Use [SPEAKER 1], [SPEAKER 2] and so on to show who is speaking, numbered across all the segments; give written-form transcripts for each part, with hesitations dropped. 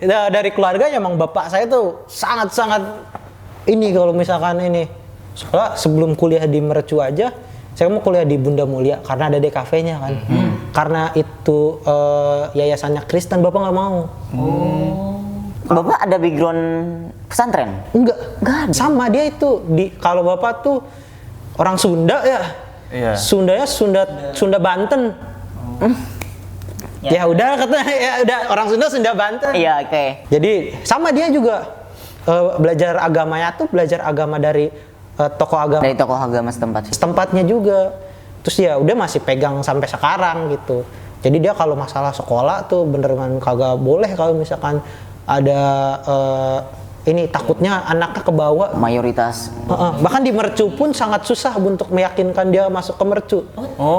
[SPEAKER 1] dari keluarganya emang bapak saya tuh sangat-sangat ini kalau misalkan ini. Soalnya sebelum kuliah di Mercu aja, saya mau kuliah di Bunda Mulia karena ada DKV-nya kan. Karena itu yayasannya Kristen, bapak nggak mau.
[SPEAKER 2] Bapak ada background pesantren?
[SPEAKER 1] Enggak
[SPEAKER 2] ada.
[SPEAKER 1] Sama dia itu kalau bapak tuh orang Sunda ya.
[SPEAKER 3] Iya.
[SPEAKER 1] Sundanya Sunda Banten. Ya udah katanya ya udah orang Sunda Banten.
[SPEAKER 2] Iya, oke.
[SPEAKER 1] Jadi sama dia juga belajar agamanya tuh belajar agama dari tokoh agama.
[SPEAKER 2] Dari tokoh agama setempat.
[SPEAKER 1] Tempatnya juga. Terus ya udah masih pegang sampai sekarang gitu. Jadi dia kalau masalah sekolah tuh beneran kagak boleh kalau misalkan ada ini takutnya anaknya kebawa.
[SPEAKER 2] Mayoritas.
[SPEAKER 1] Bahkan di Mercu pun sangat susah untuk meyakinkan dia masuk ke Mercu.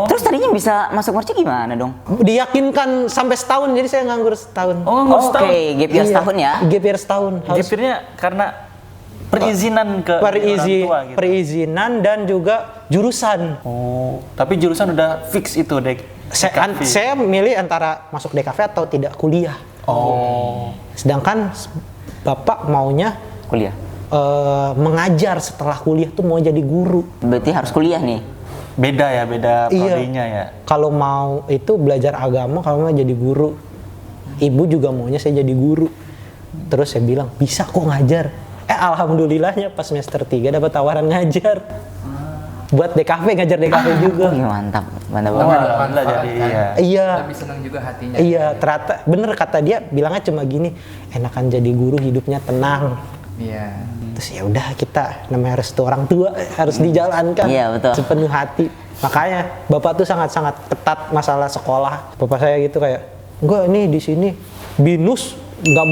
[SPEAKER 2] Terus tadinya bisa masuk Mercu gimana dong?
[SPEAKER 1] Diyakinkan sampai setahun, jadi saya nganggur setahun.
[SPEAKER 2] Oke, gap year setahun ya?
[SPEAKER 1] Gap year setahun.
[SPEAKER 3] Gap year-nya karena perizinan ke orang tua gitu.
[SPEAKER 1] Perizinan dan juga jurusan.
[SPEAKER 3] Tapi jurusan udah fix itu deh.
[SPEAKER 1] Saya milih antara masuk DKV atau tidak kuliah. Sedangkan bapak maunya
[SPEAKER 2] Kuliah.
[SPEAKER 1] mengajar setelah kuliah tuh mau jadi guru.
[SPEAKER 2] Berarti harus kuliah nih.
[SPEAKER 3] Beda prodinya ya.
[SPEAKER 1] Kalau mau itu belajar agama, kalau mau jadi guru. Ibu juga maunya saya jadi guru. Terus saya bilang, bisa kok ngajar. Alhamdulillahnya pas semester 3 dapat tawaran ngajar. Buat DKV, ngajar DKV juga.
[SPEAKER 2] Iya, mantap banget.
[SPEAKER 3] Alhamdulillah jadi
[SPEAKER 1] Iya.
[SPEAKER 4] Lebih senang juga hatinya.
[SPEAKER 1] Iya, ternyata bener kata dia, bilangnya cuma gini, enakan jadi guru hidupnya tenang.
[SPEAKER 4] Iya.
[SPEAKER 1] Terus ya udah kita namanya restu orang tua harus dijalankan sepenuh hati. Makanya bapak tuh sangat-sangat ketat masalah sekolah. Bapak saya gitu kayak, enggak ini di sini binus nggak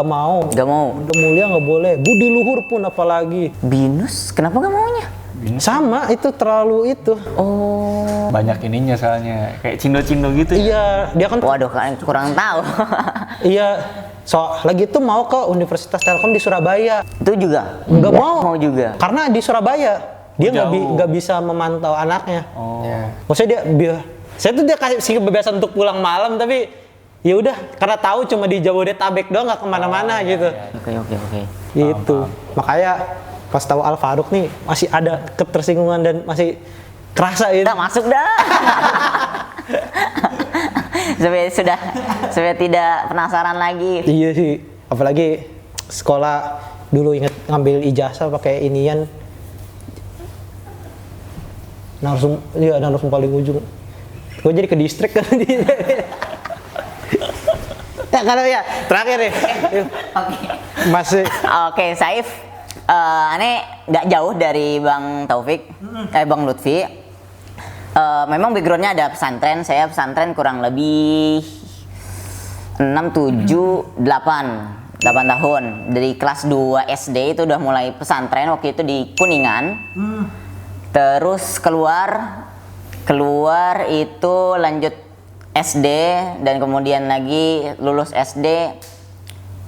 [SPEAKER 1] mau. Bunda Mulia nggak boleh. Budi luhur pun apalagi.
[SPEAKER 2] Binus, kenapa nggak maunya?
[SPEAKER 1] Sama itu terlalu itu.
[SPEAKER 3] banyak ininya soalnya kayak cindo-cindo gitu ya.
[SPEAKER 1] Iya, dia kan.
[SPEAKER 2] Waduh, kan kurang tahu.
[SPEAKER 1] Iya. Lagi itu mau ke Universitas Telkom di Surabaya.
[SPEAKER 2] Itu juga?
[SPEAKER 1] Nggak mau.
[SPEAKER 2] Mau juga.
[SPEAKER 1] Karena di Surabaya dia nggak bisa memantau anaknya. Maksudnya saya tuh dia kasih kebebasan untuk pulang malam, tapi ya udah karena tahu cuma di Jabodetabek doang, nggak kemana-mana gitu.
[SPEAKER 2] Oke.
[SPEAKER 1] Itu makanya pas tahu Al Faruq nih masih ada ketersinggungan dan masih kerasa itu.
[SPEAKER 2] Udah masuk dah. supaya tidak penasaran lagi.
[SPEAKER 1] Iya sih, apalagi sekolah dulu inget ngambil ijazah pakai inian. Narsum paling ujung. Gue jadi ke distrik kan. Ya kalau ya terakhir nih. Masih.
[SPEAKER 2] Oke, Saif. Aneh nggak jauh dari Bang Taufik, Bang Lutfi. Memang backgroundnya ada pesantren. Saya pesantren kurang lebih 6, 7, 8 tahun. Dari kelas 2 SD itu udah mulai pesantren, waktu itu di Kuningan. Terus keluar itu lanjut SD, dan kemudian lagi lulus SD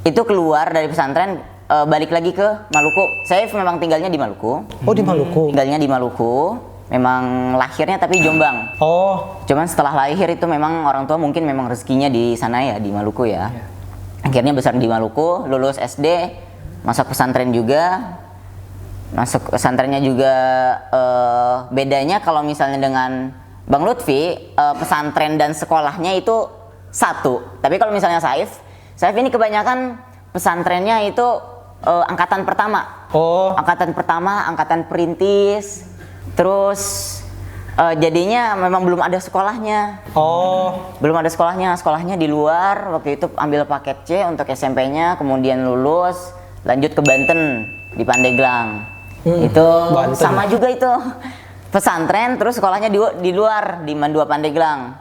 [SPEAKER 2] itu keluar dari pesantren, balik lagi ke Maluku. Saya memang tinggalnya di Maluku.
[SPEAKER 1] Oh, di Maluku.
[SPEAKER 2] Tinggalnya di Maluku. Memang lahirnya tapi Jombang.
[SPEAKER 1] Oh.
[SPEAKER 2] Cuman setelah lahir itu memang orang tua mungkin memang rezekinya di sana ya, di Maluku ya. Akhirnya besar di Maluku, lulus SD, masuk pesantren juga. Masuk pesantrennya juga bedanya kalau misalnya dengan Bang Lutfi, pesantren dan sekolahnya itu satu. Tapi kalau misalnya Saif ini kebanyakan pesantrennya itu angkatan pertama. Angkatan pertama, angkatan perintis. Terus jadinya memang belum ada sekolahnya. Belum ada sekolahnya di luar. Waktu itu ambil paket C untuk SMP-nya, kemudian lulus, lanjut ke Banten di Pandeglang. Itu Banten. Sama juga itu. Pesantren, terus sekolahnya di luar di Mandua Pandeglang.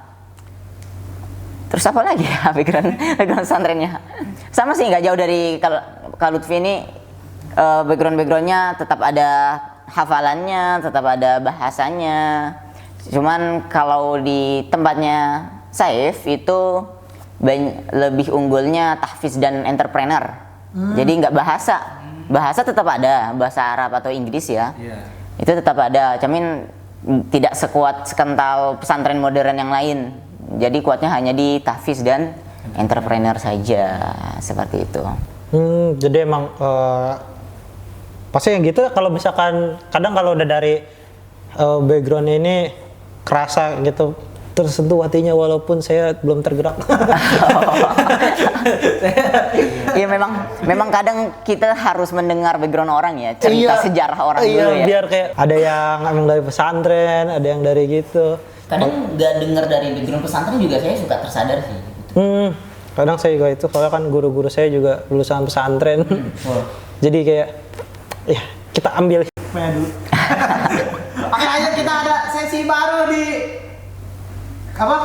[SPEAKER 2] Terus apa lagi ya background pesantrennya? Sama sih, nggak jauh dari Kak Lutfi ini. Backgroundnya tetap ada hafalannya, tetap ada bahasanya. Cuman kalau di tempatnya Saif itu lebih unggulnya tahfiz dan entrepreneur. Jadi nggak bahasa tetap ada, bahasa Arab atau Inggris ya. Itu tetap ada, cuman tidak sekental pesantren modern yang lain. Jadi kuatnya hanya di tahfiz dan entrepreneur saja seperti itu.
[SPEAKER 1] Jadi emang pasti yang gitu kalau misalkan kadang kalau udah dari background ini kerasa gitu tersentuh hatinya walaupun saya belum tergerak.
[SPEAKER 2] Iya memang kadang kita harus mendengar background orang ya, cerita sejarah orang dulu ya.
[SPEAKER 1] Biar kayak ada yang emang dari pesantren, ada yang dari gitu.
[SPEAKER 2] Kadang nggak dengar dari background pesantren juga saya suka tersadar sih.
[SPEAKER 1] Kadang saya juga itu, soalnya kan guru-guru saya juga lulusan pesantren. Jadi kayak, ya kita ambil hikmahnya dulu. Oke, ayo kita ada sesi baru di apa?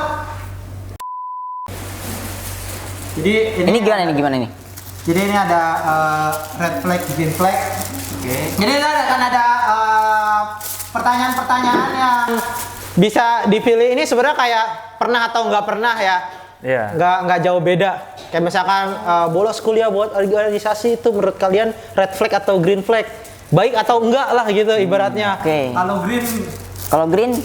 [SPEAKER 1] Jadi
[SPEAKER 2] ini gimana nih?
[SPEAKER 1] Jadi ini ada red flag, green flag. Oke. Jadi akan ada pertanyaan-pertanyaan yang bisa dipilih. Ini sebenarnya kayak pernah atau nggak pernah ya.
[SPEAKER 3] Iya.
[SPEAKER 1] Nggak jauh beda. Kayak misalkan bolos kuliah buat organisasi itu menurut kalian red flag atau green flag? Baik atau enggak lah gitu ibaratnya.
[SPEAKER 2] Oke.
[SPEAKER 1] Kalau green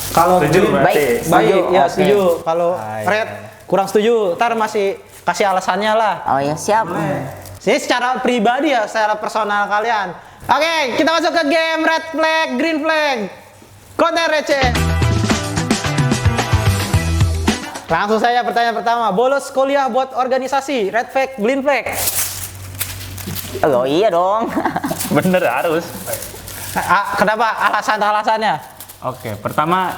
[SPEAKER 3] Setuju berarti.
[SPEAKER 1] baik ya
[SPEAKER 2] Oke.
[SPEAKER 1] setuju. Kalau red kurang setuju. Ntar masih kasih alasannya lah.
[SPEAKER 2] Oh ya siap.
[SPEAKER 1] Ini secara pribadi ya, secara personal kalian. Oke, kita masuk ke game red flag, green flag. Konten receh. Langsung saja pertanyaan pertama. Bolos kuliah buat organisasi, red flag, green flag.
[SPEAKER 2] Oh iya dong.
[SPEAKER 3] Bener harus.
[SPEAKER 1] Kenapa? Alasannya?
[SPEAKER 3] Oke, pertama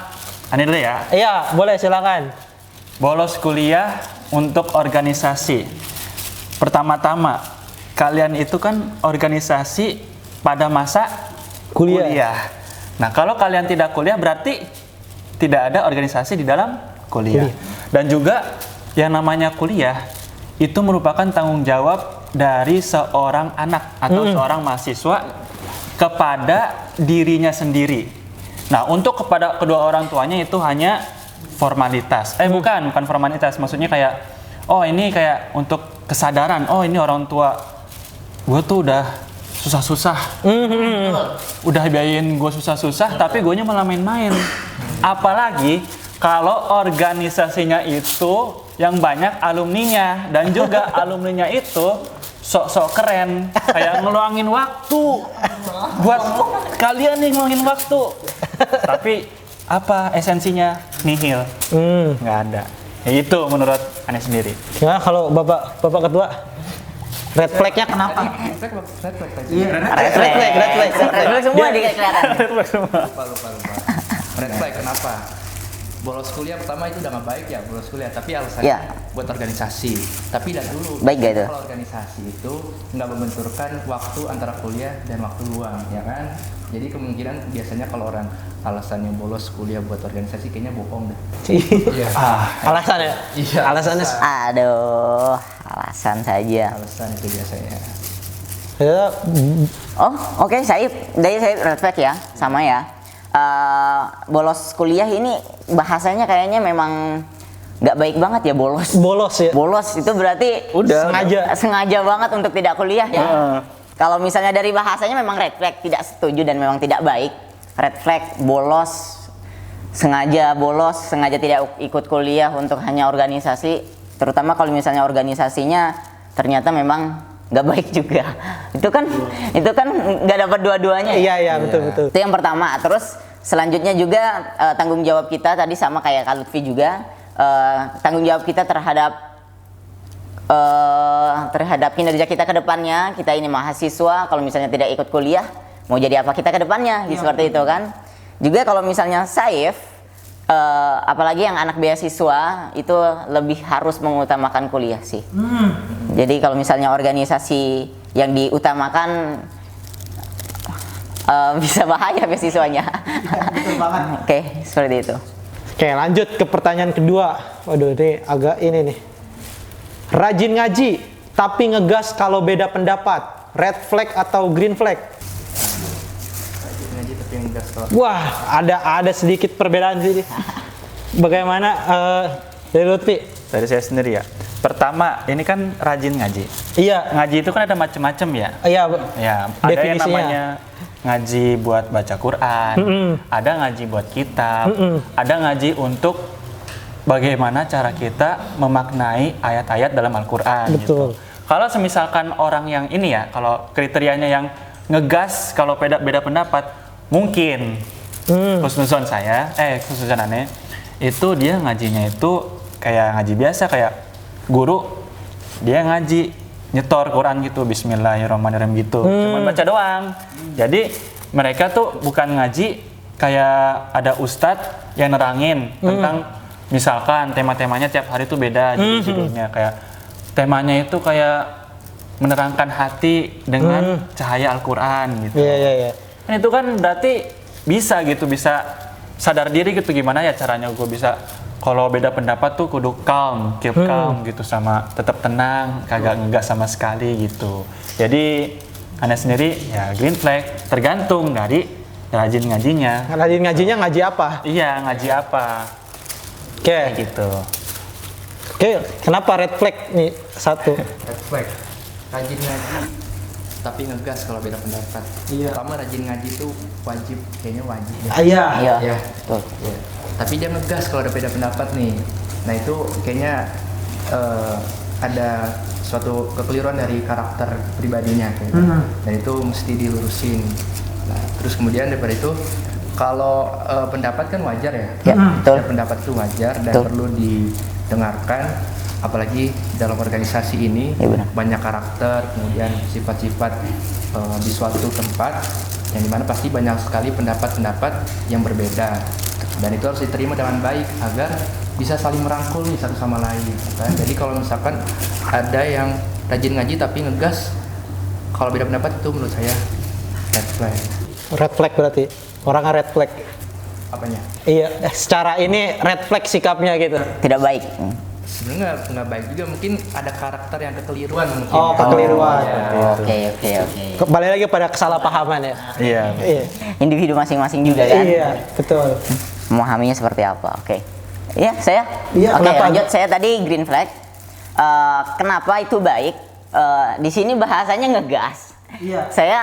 [SPEAKER 3] ini dulu ya.
[SPEAKER 1] Iya, boleh silakan.
[SPEAKER 3] Bolos kuliah untuk organisasi. Pertama-tama, kalian itu kan organisasi pada masa kuliah. Nah, kalau kalian tidak kuliah berarti tidak ada organisasi di dalam kuliah. Dan juga yang namanya kuliah itu merupakan tanggung jawab dari seorang anak atau seorang mahasiswa kepada dirinya sendiri. Nah, untuk kepada kedua orang tuanya itu hanya formalitas. Bukan formalitas. Maksudnya kayak, oh ini kayak untuk kesadaran. Oh ini orang tua gue tuh udah susah-susah. Udah biayain gue susah-susah, tapi gue nya malah main-main. Apalagi kalau organisasinya itu yang banyak alumninya. Dan juga alumninya itu sok-sok keren. Kayak ngeluangin waktu. Buat kalian nih ngeluangin waktu. Tapi apa esensinya? Nihil. Nggak ada. Ya itu menurut Anies sendiri.
[SPEAKER 1] Ya, kalau bapak ketua, red flagnya kenapa?
[SPEAKER 2] Red flag semua dia kelihatan.
[SPEAKER 4] Lupa. Red flag kenapa? Bolos kuliah pertama itu udah nggak baik ya, bolos kuliah. Tapi alasannya buat organisasi. Tapi lihat dulu.
[SPEAKER 2] Baik gak itu?
[SPEAKER 4] Kalau organisasi itu nggak membenturkan waktu antara kuliah dan waktu luang, ya kan? Jadi kemungkinan biasanya kalau orang alasannya bolos kuliah buat organisasi kayaknya bohong deh.
[SPEAKER 1] Alasannya?
[SPEAKER 4] Iya.
[SPEAKER 1] Alasannya?
[SPEAKER 2] Aduh, alasan saja.
[SPEAKER 4] Alasan itu biasanya.
[SPEAKER 2] Oh, oke, saya red flag ya, sama ya. Bolos kuliah ini bahasanya kayaknya memang nggak baik banget ya, bolos.
[SPEAKER 1] Bolos ya?
[SPEAKER 2] Bolos itu berarti sengaja banget untuk tidak kuliah ya. Kalau misalnya dari bahasanya memang red flag, tidak setuju dan memang tidak baik. Red flag, bolos, sengaja tidak ikut kuliah untuk hanya organisasi. Terutama kalau misalnya organisasinya ternyata memang nggak baik juga. Itu kan nggak dapat dua-duanya.
[SPEAKER 1] Iya, betul.
[SPEAKER 2] Itu yang pertama. Terus selanjutnya juga tanggung jawab kita tadi sama kayak Kak Lutfi juga, tanggung jawab kita terhadap kinerja kita ke depannya. Kita ini mahasiswa, kalau misalnya tidak ikut kuliah, mau jadi apa kita ke depannya, seperti itu kan. Juga kalau misalnya Saif, apalagi yang anak beasiswa, itu lebih harus mengutamakan kuliah sih. Jadi kalau misalnya organisasi yang diutamakan, bisa bahaya beasiswanya.
[SPEAKER 1] Betul banget.
[SPEAKER 2] Oke, seperti itu.
[SPEAKER 1] Oke, lanjut ke pertanyaan kedua. Waduh, ini agak ini nih. Rajin ngaji, tapi ngegas kalau beda pendapat. Red flag atau green flag?
[SPEAKER 4] Ngaji tapi ngegas kalau.
[SPEAKER 1] Wah, ada sedikit perbedaan sih. Bagaimana dari Lutfi?
[SPEAKER 3] Dari saya sendiri ya. Pertama, ini kan rajin ngaji.
[SPEAKER 1] Iya.
[SPEAKER 3] Ngaji itu kan ada macam-macam ya.
[SPEAKER 1] Iya.
[SPEAKER 3] Ya, ada yang
[SPEAKER 1] Definisinya.
[SPEAKER 3] namanya ngaji buat baca Quran, ada ngaji buat kitab, ada ngaji untuk bagaimana cara kita memaknai ayat-ayat dalam Al-Quran.
[SPEAKER 1] Betul.
[SPEAKER 3] Gitu. Kalau semisalkan orang yang ini ya, kalau kriterianya yang ngegas, kalau beda pendapat, mungkin khusnuzon aneh, itu dia ngajinya itu kayak ngaji biasa, kayak guru, dia ngaji, nyetor Quran gitu, bismillahirrahmanirrahim gitu, cuma baca doang. Jadi mereka tuh bukan ngaji kayak ada ustadz yang nerangin tentang misalkan tema-temanya tiap hari tuh beda judul-judulnya, kayak temanya itu kayak menerangkan hati dengan cahaya Al-Quran gitu.
[SPEAKER 1] Iya.
[SPEAKER 3] Kan itu kan berarti bisa sadar diri gitu, gimana ya caranya gue bisa kalau beda pendapat tuh kudu keep calm gitu, sama tetap tenang, kagak ngegas sama sekali gitu. Jadi Anda sendiri ya green flag, tergantung dari rajin ngajinya.
[SPEAKER 1] Rajin ngajinya ngaji apa?
[SPEAKER 3] Iya, ngaji apa.
[SPEAKER 1] Oke.
[SPEAKER 3] Gitu.
[SPEAKER 1] Oke, kenapa red flag nih satu?
[SPEAKER 4] Red flag, rajin ngaji tapi ngegas kalau beda pendapat.
[SPEAKER 1] Iya.
[SPEAKER 4] Pertama rajin ngaji itu wajib, kayaknya wajib ya.
[SPEAKER 1] Iya.
[SPEAKER 4] Ya.
[SPEAKER 2] Betul.
[SPEAKER 4] Ya. Tapi dia ngegas kalau ada beda pendapat nih. Nah itu kayaknya ada suatu kekeliruan dari karakter pribadinya kayaknya. Dan itu mesti dilurusin. Nah terus kemudian daripada itu, kalau pendapat kan wajar ya.
[SPEAKER 2] Ya, betul.
[SPEAKER 4] Dan pendapat itu wajar dan
[SPEAKER 2] Betul.
[SPEAKER 4] perlu didengarkan. Apalagi dalam organisasi ini
[SPEAKER 2] Ya, benar.
[SPEAKER 4] banyak karakter, kemudian sifat-sifat di suatu tempat yang dimana pasti banyak sekali pendapat-pendapat yang berbeda, dan itu harus diterima dengan baik agar bisa saling merangkul nih satu sama lain kan? Jadi kalau misalkan ada yang rajin ngaji tapi ngegas kalau beda pendapat, itu menurut saya red flag.
[SPEAKER 1] Red flag berarti orangnya red flag.
[SPEAKER 4] Apanya?
[SPEAKER 1] Iya, secara ini red flag sikapnya gitu.
[SPEAKER 2] Tidak baik.
[SPEAKER 4] Sebenarnya nggak baik juga, mungkin ada karakter yang kekeliruan mungkin.
[SPEAKER 1] Oh, kekeliruan.
[SPEAKER 2] Oke.
[SPEAKER 1] Kembali lagi pada kesalahpahaman ya.
[SPEAKER 3] Iya.
[SPEAKER 1] Iya.
[SPEAKER 2] Individu masing-masing juga kan.
[SPEAKER 1] Iya, betul.
[SPEAKER 2] Memahaminya seperti apa. Oke. Iya, saya.
[SPEAKER 1] Iya,
[SPEAKER 2] Oke,
[SPEAKER 1] kenapa?
[SPEAKER 2] lanjut. Saya tadi green flag. Kenapa itu baik? Di sini bahasanya ngegas.
[SPEAKER 1] Iya.
[SPEAKER 2] Saya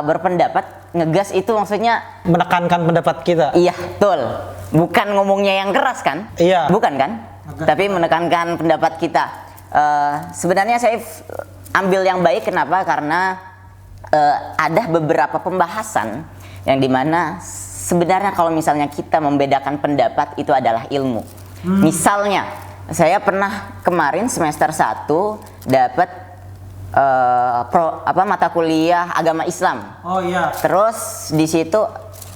[SPEAKER 2] berpendapat ngegas itu maksudnya
[SPEAKER 1] Menekankan pendapat kita.
[SPEAKER 2] iya, betul. Bukan ngomongnya yang keras kan?
[SPEAKER 1] Iya.
[SPEAKER 2] Bukan kan? Tapi menekankan pendapat kita. Sebenarnya saya ambil yang baik, kenapa? Karena ada beberapa pembahasan yang dimana sebenarnya kalau misalnya kita membedakan pendapat itu adalah ilmu. Misalnya, saya pernah kemarin semester 1 dapat mata kuliah agama Islam.
[SPEAKER 1] Oh iya.
[SPEAKER 2] Terus di situ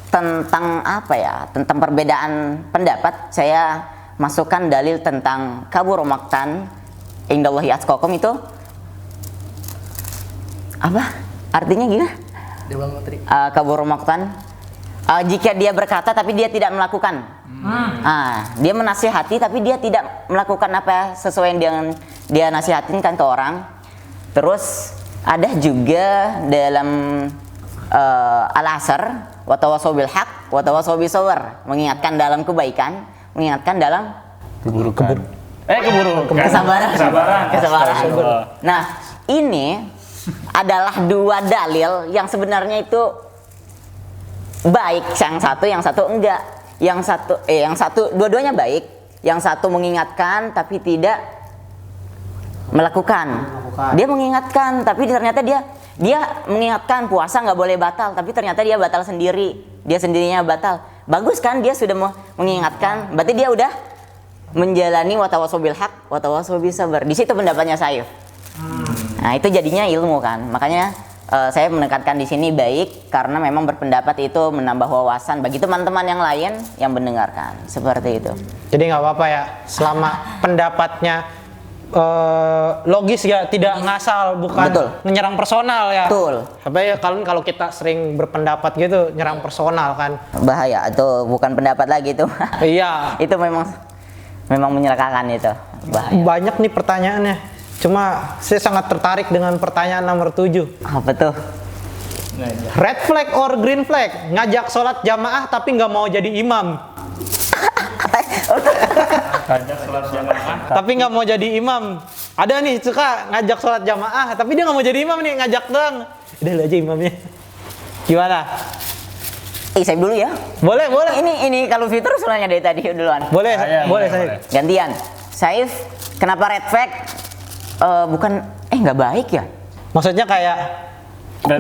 [SPEAKER 2] tentang apa ya? Tentang perbedaan pendapat, saya masukkan dalil tentang kabur maktan indallahi atqakum. Itu apa? Artinya gimana?
[SPEAKER 4] Diulang tadi.
[SPEAKER 2] Kabur maktan jika dia berkata tapi dia tidak melakukan. Dia menasihati tapi dia tidak melakukan apa sesuai dengan dia nasihatin kan ke orang. Terus ada juga dalam Al-Asr, wa tawassaw bil haqq wa tawassaw bis sabr, mengingatkan dalam kebaikan, mengingatkan dalam
[SPEAKER 3] Keburukan. Keburukan.
[SPEAKER 2] kesabaran. Nah, ini adalah dua dalil yang sebenarnya itu baik, yang satu enggak. Yang satu dua-duanya baik, yang satu mengingatkan tapi tidak melakukan. Dia mengingatkan tapi ternyata dia mengingatkan puasa nggak boleh batal, tapi ternyata dia batal sendiri. Dia sendirinya batal. Bagus kan, dia sudah mengingatkan, berarti dia udah menjalani wa tawassaw bil haqq wa tawassaw bis sabr. Di situ pendapatnya Saif. Nah, itu jadinya ilmu kan. Makanya saya menekankan di sini baik karena memang berpendapat itu menambah wawasan bagi teman-teman yang lain yang mendengarkan. Seperti itu.
[SPEAKER 1] Jadi nggak apa-apa ya, selama pendapatnya logis ya, tidak ngasal, bukan
[SPEAKER 2] Betul.
[SPEAKER 1] menyerang personal ya.
[SPEAKER 2] Betul.
[SPEAKER 1] Tapi ya kalau kita sering berpendapat gitu, nyerang personal kan.
[SPEAKER 2] Bahaya, itu bukan pendapat lagi itu.
[SPEAKER 1] Iya.
[SPEAKER 2] Itu memang menyerakakan itu. Bahaya.
[SPEAKER 1] Banyak nih pertanyaannya. Cuma saya sangat tertarik dengan pertanyaan nomor 7.
[SPEAKER 2] Apa tuh?
[SPEAKER 1] Red flag or green flag? Ngajak sholat jamaah tapi nggak mau jadi imam. Tapi nggak mau jadi imam. Ada nih suka ngajak sholat jamaah, tapi dia nggak mau jadi imam nih, ngajak doang. Udah lu aja imamnya. Gimana?
[SPEAKER 2] Saya dulu ya.
[SPEAKER 1] Boleh, boleh.
[SPEAKER 2] Ini kalau fitur soalnya dari tadi duluan.
[SPEAKER 1] Boleh, boleh saya.
[SPEAKER 2] Gantian. Saif, kenapa red flag? Bukan nggak baik ya?
[SPEAKER 1] Maksudnya kayak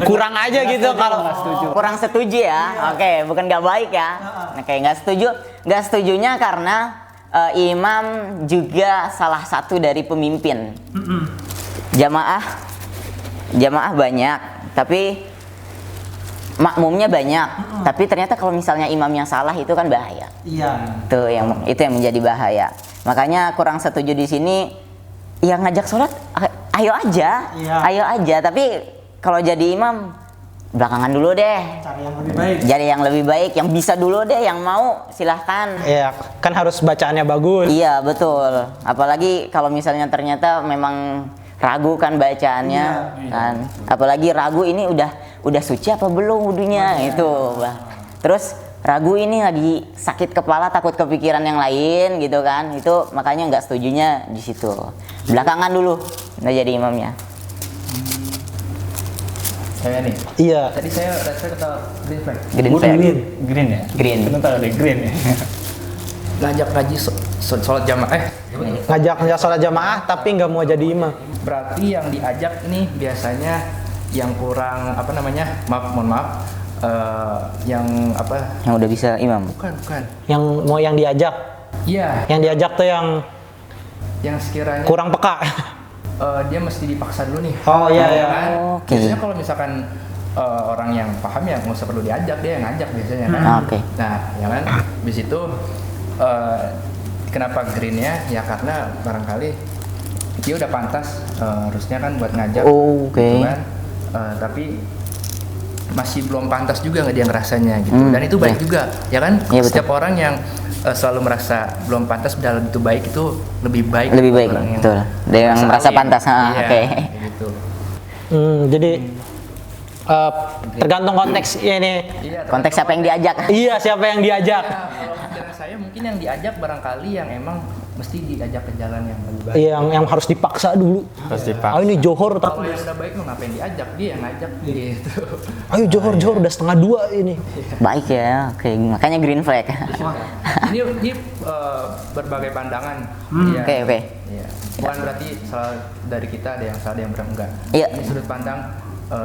[SPEAKER 1] kurang aja gitu kalau
[SPEAKER 2] Kurang setuju ya. Oke, bukan nggak baik ya. Oke, nggak setuju. Nggak setujunya karena imam juga salah satu dari pemimpin. Jamaah banyak, tapi makmumnya banyak. Tapi ternyata kalau misalnya imamnya salah itu kan bahaya.
[SPEAKER 1] Iya.
[SPEAKER 2] Itu yang menjadi bahaya. Makanya kurang setuju di sini. Yang ngajak sholat, ayo aja, ayo aja. Tapi kalau jadi imam, belakangan dulu deh.
[SPEAKER 1] Cari yang lebih baik.
[SPEAKER 2] Jadi yang lebih baik, yang bisa dulu deh, yang mau silahkan.
[SPEAKER 1] Iya, kan harus bacaannya bagus.
[SPEAKER 2] Iya betul. Apalagi kalau misalnya ternyata memang ragu kan bacaannya, kan. Apalagi ragu ini udah suci apa belum wudunya itu. Terus ragu ini lagi sakit kepala, takut kepikiran yang lain gitu kan. Itu makanya nggak setujunya di situ. Belakangan dulu udah jadi imamnya.
[SPEAKER 4] Saya nih.
[SPEAKER 1] Iya.
[SPEAKER 4] Tadi saya red flag atau green flag?
[SPEAKER 2] Green flag.
[SPEAKER 3] Green ya?
[SPEAKER 2] Green.
[SPEAKER 3] Bentar ada green ya.
[SPEAKER 4] Ngajak ngaji sholat jamaah.
[SPEAKER 1] Ngajak sholat jamaah tapi nggak mau jadi imam.
[SPEAKER 4] Berarti yang diajak ini biasanya yang kurang mohon maaf, yang
[SPEAKER 2] Yang udah bisa imam.
[SPEAKER 4] bukan
[SPEAKER 1] Yang diajak.
[SPEAKER 4] iya,
[SPEAKER 1] Yang diajak tuh
[SPEAKER 4] yang sekiranya
[SPEAKER 1] kurang peka.
[SPEAKER 4] dia mesti dipaksa dulu nih.
[SPEAKER 1] Oh, iya, iya.
[SPEAKER 4] Kan?
[SPEAKER 2] Oke.
[SPEAKER 4] Biasanya kalau misalkan orang yang paham ya nggak usah perlu diajak, dia yang ngajak biasanya kan.
[SPEAKER 2] Oke.
[SPEAKER 4] Nah ya kan di situ kenapa greennya ya karena barangkali dia udah pantas harusnya kan buat ngajak.
[SPEAKER 2] Oke.
[SPEAKER 4] Gitu kan. Tapi masih belum pantas juga nggak dia ngerasanya gitu. Dan itu baik juga ya kan.
[SPEAKER 2] Iya, betul.
[SPEAKER 4] Setiap orang yang selalu merasa belum pantas padahal itu baik, itu lebih baik orang yang
[SPEAKER 2] betul. Dia yang merasa
[SPEAKER 4] alim.
[SPEAKER 2] pantas.
[SPEAKER 4] Iya,
[SPEAKER 2] Oke.
[SPEAKER 4] gitu.
[SPEAKER 1] Jadi tergantung konteks ini.
[SPEAKER 4] Iya,
[SPEAKER 2] Konteks siapa yang diajak?
[SPEAKER 1] Iya, siapa yang diajak?
[SPEAKER 4] ya, kalau pikiran saya mungkin yang diajak barangkali yang emang mesti diajak ke jalan yang lebih baik.
[SPEAKER 1] Iya, yang harus dipaksa dulu.
[SPEAKER 3] Harus dipaksa.
[SPEAKER 1] Oh, ini Johor
[SPEAKER 4] Kalau
[SPEAKER 1] tapi.
[SPEAKER 4] yang udah baik mah ngapain diajak, dia yang ngajak gitu.
[SPEAKER 1] Ayo Johor udah 1:30 ini.
[SPEAKER 2] Baik ya. Oke, makanya green flag.
[SPEAKER 4] ini berbagai pandangan. Iya.
[SPEAKER 2] Oke.
[SPEAKER 4] Iya. Bukan berarti salah dari kita ada yang salah, ada yang benar, enggak.
[SPEAKER 2] Iya.
[SPEAKER 4] Ini sudut pandang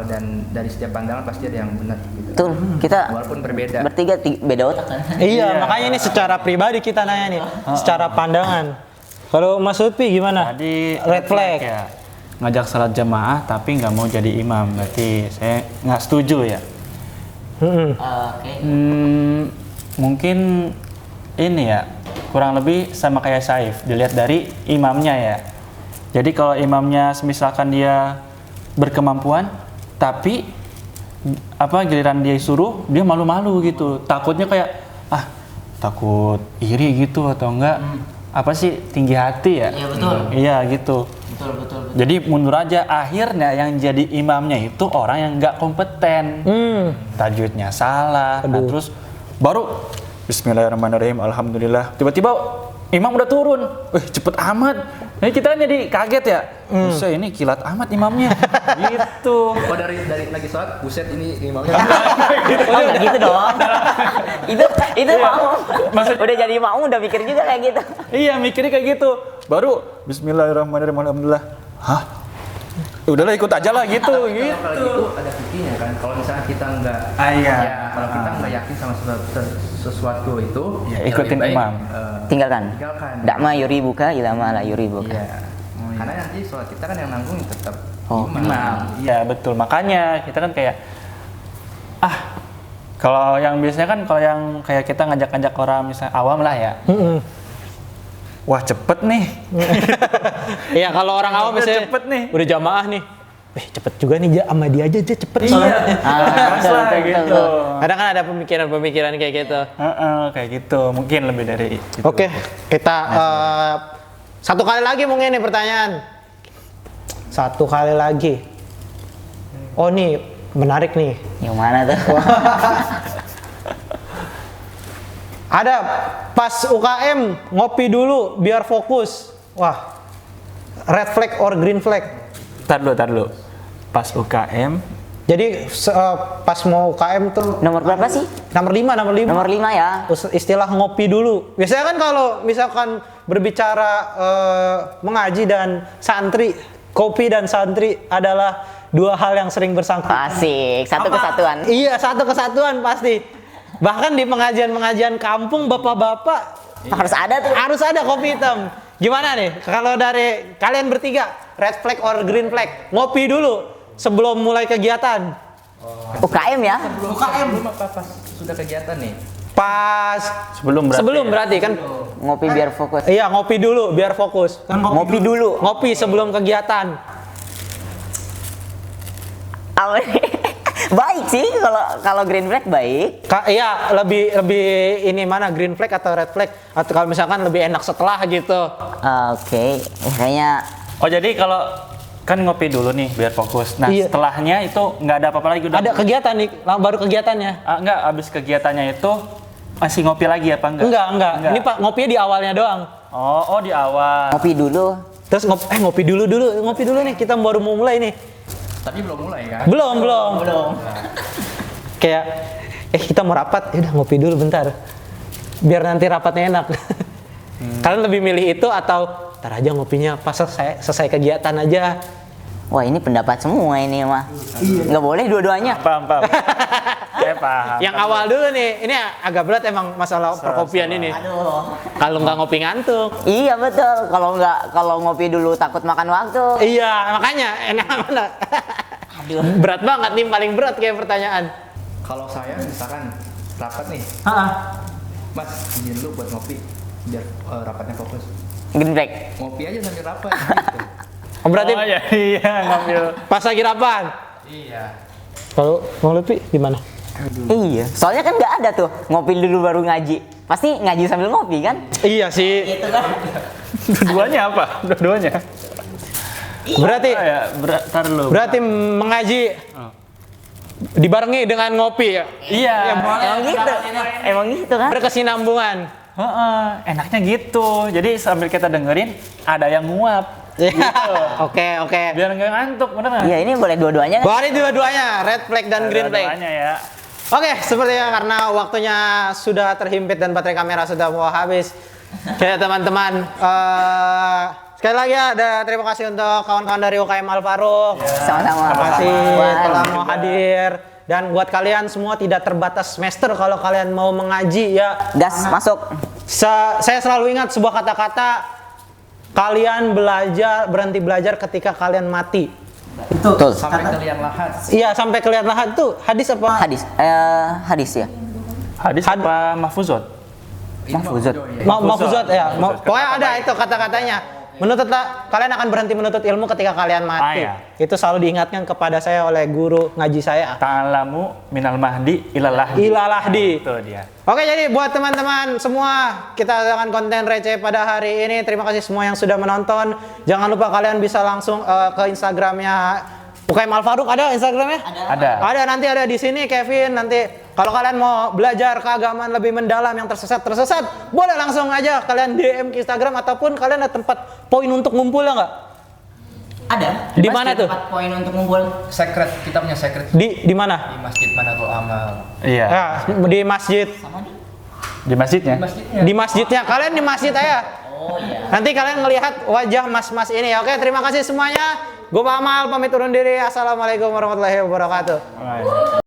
[SPEAKER 4] dan dari setiap pandangan pasti ada yang benar gitu.
[SPEAKER 2] Betul. Kita
[SPEAKER 4] Walaupun berbeda.
[SPEAKER 2] bertiga beda otak kan?
[SPEAKER 1] Iya, makanya ini secara pribadi kita nanya nih, secara pandangan. Kalau Mas Lutfi gimana?
[SPEAKER 3] Tadi
[SPEAKER 1] red flag.
[SPEAKER 3] ya. Ngajak salat jamaah tapi nggak mau jadi imam. Berarti saya nggak setuju ya.
[SPEAKER 2] Oke.
[SPEAKER 3] Mungkin ini ya kurang lebih sama kayak Saif, dilihat dari imamnya ya. Jadi kalau imamnya misalkan dia berkemampuan tapi giliran dia suruh dia malu-malu gitu, takutnya kayak takut iri gitu atau enggak tinggi hati ya.
[SPEAKER 2] Iya, betul.
[SPEAKER 3] Iya gitu.
[SPEAKER 2] Betul.
[SPEAKER 3] Jadi mundur aja, akhirnya yang jadi imamnya itu orang yang nggak kompeten, tajwidnya salah, nah, terus baru Bismillahirrahmanirrahim, Alhamdulillah, tiba-tiba imam udah turun, cepet amat, ini kita jadi kaget ya, buset ini kilat amat imamnya, gitu.
[SPEAKER 4] Oh dari lagi sholat, buset ini imamnya.
[SPEAKER 2] Nggak gitu dong. itu mau. Udah jadi mau udah mikir juga kayak gitu.
[SPEAKER 3] Iya mikirnya kayak gitu, baru Bismillahirrahmanirrahim, Alhamdulillah, udahlah ikut aja lah gitu.
[SPEAKER 4] Kalau gitu ada fikihnya kan. Kalau misalnya kita nggak, kalau kita nggak yakin sama sesuatu itu,
[SPEAKER 3] Ya, ikutin
[SPEAKER 4] lebih baik,
[SPEAKER 3] imam.
[SPEAKER 2] Tinggalkan.
[SPEAKER 4] Tinggalkan.
[SPEAKER 2] Yuribuka ilama la yuribuka.
[SPEAKER 4] Iya. Karena nanti sholat kita kan yang nanggung tetap
[SPEAKER 2] Oh,
[SPEAKER 4] imam.
[SPEAKER 3] Iya betul, makanya kita kan kayak kalau yang biasanya kan kalau yang kayak kita ngajak-ngajak orang misalnya awam lah ya, wah cepet nih.
[SPEAKER 1] Iya, kalau orang awam
[SPEAKER 3] Udah
[SPEAKER 1] misalnya
[SPEAKER 3] cepet nih.
[SPEAKER 1] udah jamaah nih. Cepet juga nih sama dia aja cepet
[SPEAKER 3] Iya.
[SPEAKER 1] soalnya.
[SPEAKER 3] Kayak gitu.
[SPEAKER 1] Kadang kan ada pemikiran-pemikiran kayak gitu.
[SPEAKER 3] Kayak gitu, mungkin lebih dari itu.
[SPEAKER 1] Oke, kita satu kali lagi mungkin nih pertanyaan. Satu kali lagi. Oh nih, menarik nih.
[SPEAKER 2] Yang mana tuh?
[SPEAKER 1] Ada pas UKM ngopi dulu biar fokus. Wah, red flag or green flag?
[SPEAKER 3] Tar dulu. Pas UKM
[SPEAKER 1] Jadi pas mau KM tuh
[SPEAKER 2] Nomor berapa sih?
[SPEAKER 1] nomor 5.
[SPEAKER 2] Nomor 5 ya.
[SPEAKER 1] Istilah ngopi dulu. Biasanya kan kalau misalkan berbicara mengaji dan santri, kopi dan santri adalah dua hal yang sering bersangkutan.
[SPEAKER 2] Asik, satu kesatuan.
[SPEAKER 1] Iya, satu kesatuan pasti. Bahkan di pengajian-pengajian kampung bapak-bapak harus ada kopi hitam. Gimana nih? Kalau dari kalian bertiga, red flag or green flag? Ngopi dulu sebelum mulai kegiatan.
[SPEAKER 2] UKM ya?
[SPEAKER 4] Belum apa pas sudah kegiatan nih.
[SPEAKER 1] Pas sebelum berarti kan
[SPEAKER 2] Ngopi biar fokus.
[SPEAKER 1] iya, ngopi dulu biar fokus. Kan
[SPEAKER 2] Ngopi dulu.
[SPEAKER 1] Ngopi sebelum kegiatan.
[SPEAKER 2] Baik sih kalau green flag baik.
[SPEAKER 1] Iya, lebih ini mana green flag atau red flag? Atau kalau misalkan lebih enak setelah gitu.
[SPEAKER 2] Oke. Kayaknya
[SPEAKER 3] Oh jadi kalau kan ngopi dulu nih biar fokus. Nah
[SPEAKER 1] Iya.
[SPEAKER 3] setelahnya itu nggak ada apa-apa lagi udah.
[SPEAKER 1] Ada kegiatan nih, baru kegiatannya.
[SPEAKER 3] Enggak, abis kegiatannya itu masih ngopi lagi apa enggak?
[SPEAKER 1] Enggak. Ini Pak ngopinya di awalnya doang.
[SPEAKER 3] Oh di awal.
[SPEAKER 2] ngopi dulu.
[SPEAKER 1] Terus ngopi dulu nih, kita baru mau mulai nih.
[SPEAKER 4] Tapi belum mulai kan?
[SPEAKER 1] Belum. Kayak kita mau rapat, ya udah ngopi dulu bentar. Biar nanti rapatnya enak. Kalian lebih milih itu atau ntar aja ngopinya pas selesai kegiatan aja?
[SPEAKER 2] Wah ini pendapat semua ini mah. Nggak boleh dua-duanya.
[SPEAKER 3] Paham. Saya paham.
[SPEAKER 1] Yang awal dulu nih, ini agak berat emang masalah perkopian ini. Kalau nggak ngopi ngantuk.
[SPEAKER 2] Iya betul. Kalau ngopi dulu takut makan waktu.
[SPEAKER 1] Iya, makanya enak mana? Berat banget nih, paling berat kayak pertanyaan.
[SPEAKER 4] Kalau saya misalkan rapat nih, Mas izin dulu buat ngopi biar rapatnya fokus.
[SPEAKER 2] Green flag.
[SPEAKER 4] Ngopi aja sambil rapat gitu.
[SPEAKER 1] Oh, berarti
[SPEAKER 3] Oh iya ngambil.
[SPEAKER 1] pas lagi rapat.
[SPEAKER 4] Iya.
[SPEAKER 1] Kalau mau lebih gimana?
[SPEAKER 2] Iya. Soalnya kan nggak ada tuh ngopi dulu baru ngaji. Pasti ngaji sambil ngopi kan?
[SPEAKER 1] Iya sih.
[SPEAKER 2] Itu kan.
[SPEAKER 3] Dua-duanya apa? Dua-duanya.
[SPEAKER 1] Berarti
[SPEAKER 3] Tar dulu.
[SPEAKER 1] berarti mengaji dibarengi dengan ngopi ya.
[SPEAKER 3] Iya.
[SPEAKER 2] Emang gitu kan?
[SPEAKER 1] Berkesinambungan.
[SPEAKER 3] Enaknya gitu. Jadi sambil kita dengerin ada yang nguap.
[SPEAKER 1] Oke.
[SPEAKER 3] Biar nggak ngantuk, bener nggak?
[SPEAKER 2] Iya ini boleh dua-duanya kan?
[SPEAKER 1] Berarti dua-duanya, red flag dan green flag.
[SPEAKER 3] Dua-duanya ya.
[SPEAKER 1] Oke, sepertinya karena waktunya sudah terhimpit dan baterai kamera sudah mau habis. Oke teman-teman, sekali lagi ada terima kasih untuk kawan-kawan dari UKM Al Faruq.
[SPEAKER 2] Sama-sama.
[SPEAKER 1] Terima kasih
[SPEAKER 2] Wah.
[SPEAKER 1] telah mau hadir. Dan buat kalian semua tidak terbatas semester kalau kalian mau mengaji ya.
[SPEAKER 2] Gas masuk.
[SPEAKER 1] Saya selalu ingat sebuah kata-kata, kalian berhenti belajar ketika kalian mati.
[SPEAKER 2] Betul.
[SPEAKER 4] Sampai ke liang lahat.
[SPEAKER 1] Iya, sampai kelihatan lahat tuh hadis apa?
[SPEAKER 2] Hadis ya.
[SPEAKER 3] Hadis apa mahfuzot?
[SPEAKER 2] Mahfuzat.
[SPEAKER 1] Mahfuzat ya. Pokoknya ada itu kata-katanya. Kalian akan berhenti menuntut ilmu ketika kalian mati.
[SPEAKER 3] Iya.
[SPEAKER 1] Itu selalu diingatkan kepada saya oleh guru ngaji saya.
[SPEAKER 3] Ta'alamu minal mahdi ilalahdi.
[SPEAKER 1] Ilalahdi.
[SPEAKER 3] Itu dia.
[SPEAKER 1] Oke, jadi buat teman-teman semua, kita dengan konten receh pada hari ini. Terima kasih semua yang sudah menonton. Jangan lupa kalian bisa langsung ke Instagramnya UKM Al Faruq. Ada Instagramnya? Ada, nanti ada di sini Kevin. Nanti kalau kalian mau belajar keagamaan lebih mendalam yang tersesat, boleh langsung aja kalian DM ke Instagram ataupun kalian ada tempat poin untuk ngumpul ya nggak?
[SPEAKER 2] Ada.
[SPEAKER 1] Di mana tuh?
[SPEAKER 2] Tempat poin untuk ngumpul.
[SPEAKER 4] Secret, kita punya secret
[SPEAKER 1] Di mana?
[SPEAKER 4] di Masjid Manatul Amal.
[SPEAKER 3] Iya.
[SPEAKER 1] Ya, di masjid.
[SPEAKER 3] Di masjidnya.
[SPEAKER 4] Masjidnya.
[SPEAKER 1] Di masjidnya. Kalian di masjid aja.
[SPEAKER 2] Oh iya.
[SPEAKER 1] Nanti kalian ngelihat wajah mas-mas ini. Oke, terima kasih semuanya. Gue Pak Amal pamit undur diri. Assalamualaikum warahmatullahi wabarakatuh.